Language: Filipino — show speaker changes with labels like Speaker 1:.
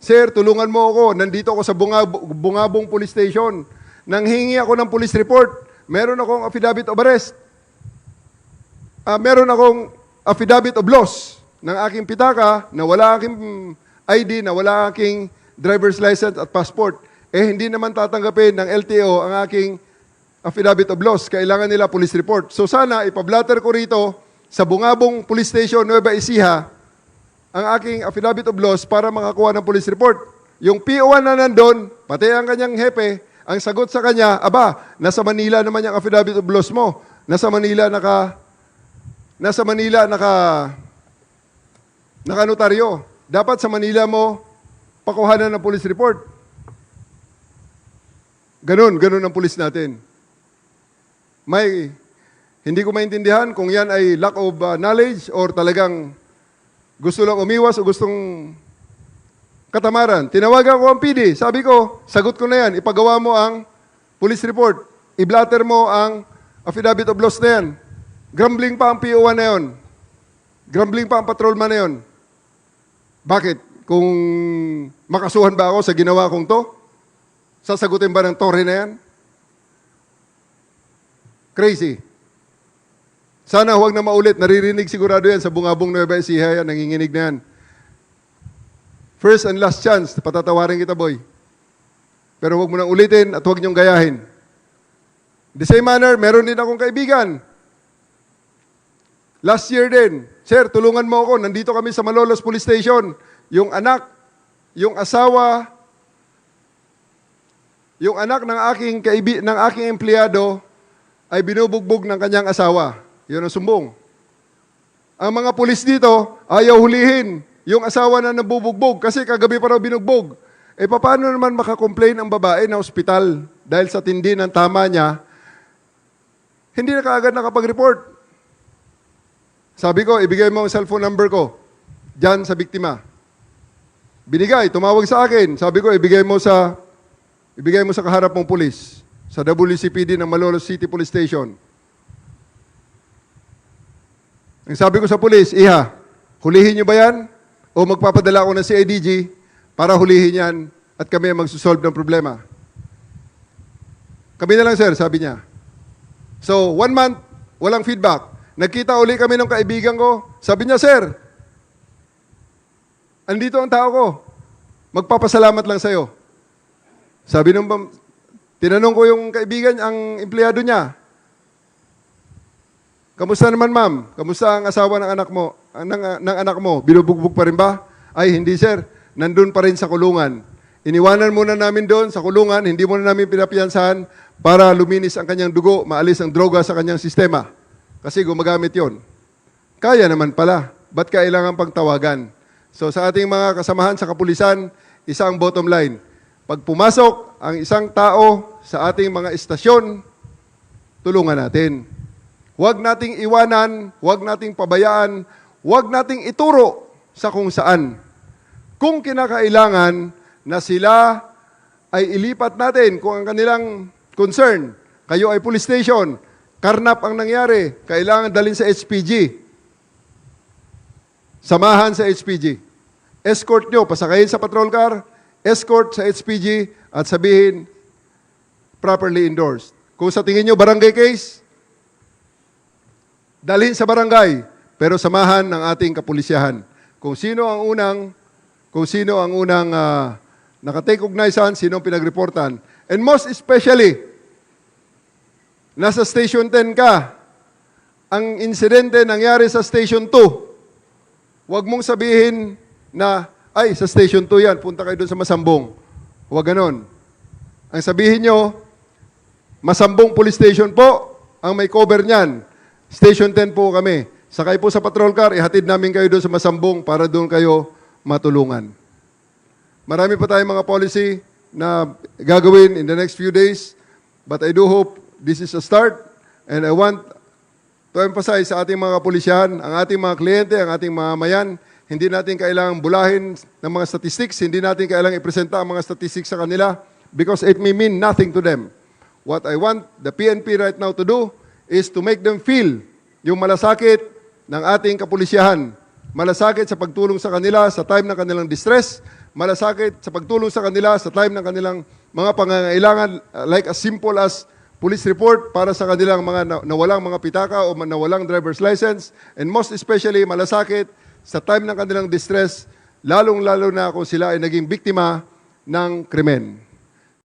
Speaker 1: Sir, tulungan mo ako. Nandito ako sa Bungabong Police Station. Nanghingi ako ng police report. Meron akong affidavit of arrest. Meron akong affidavit of loss ng aking pitaka na wala aking ID, na wala aking driver's license at passport. Hindi naman tatanggapin ng LTO ang aking affidavit of loss. Kailangan nila police report. So sana ipablatter ko rito sa Bungabong Police Station, Nueva Ecija, ang aking affidavit of loss para makakuha ng police report. Yung PO1 na nandun, pati ang kanyang hepe, ang sagot sa kanya, aba, nasa Manila naman yung affidavit of loss mo. Nasa Manila naka-notaryo. Dapat sa Manila mo pakuhanan ng police report. Ganun ang police natin. Hindi ko maintindihan kung yan ay lack of knowledge or talagang gusto lang umiwas o gustong katamaran. Tinawagan ko ang PD. Sabi ko, sagot ko na yan. Ipagawa mo ang police report. I-blatter mo ang affidavit of loss na yan. Grumbling pa ang PO1 na yun. Grumbling pa ang patrolman na yun. Bakit? Kung makasuhan ba ako sa ginawa kong to? Sasagutin ba ng tore na yan? Crazy. Sana huwag na maulit. Naririnig sigurado yan sa Bungabong Nueva Ecija yan. Nanginginig na yan. First and last chance. Patatawarin kita, boy. Pero huwag mo nang ulitin at huwag niyong gayahin. The same manner, meron din akong kaibigan. Last year din. Sir, tulungan mo ako. Nandito kami sa Malolos Police Station. Yung anak ng aking empleyado ay binubugbog ng kanyang asawa. Yun ang sumbong. Ang mga pulis dito, ayaw hulihin yung asawa na nabubugbog kasi kagabi pa raw binugbog. Paano naman makakomplain ang babae na ospital dahil sa tindi ng tama niya, hindi na kaagad nakapag-report. Sabi ko, ibigay mo ang cellphone number ko dyan sa biktima. Binigay, tumawag sa akin. Sabi ko, ibigay mo sa kaharap mong pulis sa WCPD ng Malolos City Police Station. Ang sabi ko sa pulis, Iha, hulihin niyo ba yan? O magpapadala ako ng CIDG para hulihin yan at kami magsusolve ng problema? Kami na lang, sir, sabi niya. So, 1 month, walang feedback. Nagkita uli kami ng kaibigan ko. Sabi niya, sir, andito ang tao ko. Magpapasalamat lang sa'yo. Tinanong ko yung kaibigan, ang empleyado niya. Kamusta naman, ma'am? Kamusta ang asawa ng anak mo? Binubugbog pa rin ba? Ay, hindi, sir. Nandun pa rin sa kulungan. Iniwanan muna namin doon sa kulungan, hindi muna namin pinapiyansahan para luminis ang kanyang dugo, maalis ang droga sa kanyang sistema. Kasi gumagamit yon. Kaya naman pala. Ba't kailangan pagtawagan? So sa ating mga kasamahan sa kapulisan, isang bottom line. Pag pumasok ang isang tao sa ating mga estasyon, tulungan natin. Huwag nating iwanan, huwag nating pabayaan, huwag nating ituro sa kung saan. Kung kinakailangan na sila ay ilipat natin kung ang kanilang concern, kayo ay police station, karnap ang nangyari, kailangan dalhin sa HPG. Samahan sa HPG. Escort nyo, pasakayin sa patrol car, escort sa HPG at sabihin, properly endorsed. Kung sa tingin nyo barangay case, dalhin sa barangay, pero samahan ng ating kapulisyahan. Kung sino ang unang nakatake cognizance, sino ang pinagreportan. And most especially, nasa Station 10 ka, ang insidente nangyari sa Station 2. Huwag mong sabihin na, ay, sa Station 2 yan, punta kayo doon sa Masambong. Huwag ganon. Ang sabihin nyo, Masambong Police Station po, ang may cover niyan. Station 10 po kami. Sakay po sa patrol car, ihatid namin kayo doon sa Masambong para doon kayo matulungan. Marami pa tayong mga policy na gagawin in the next few days, but I do hope this is a start, and I want to emphasize sa ating mga kapulisyahan, ang ating mga kliyente, ang ating mga mamayan, hindi natin kailangang bulahin ng mga statistics, hindi natin kailangang ipresenta ang mga statistics sa kanila because it may mean nothing to them. What I want the PNP right now to do is to make them feel yung malasakit ng ating kapulisyahan. Malasakit sa pagtulong sa kanila sa time ng kanilang distress, malasakit sa pagtulong sa kanila sa time ng kanilang mga pangangailangan, like as simple as police report para sa kanilang mga nawalang mga pitaka o nawalang driver's license, and most especially malasakit sa time ng kanilang distress, lalong-lalo na kung sila ay naging biktima ng krimen.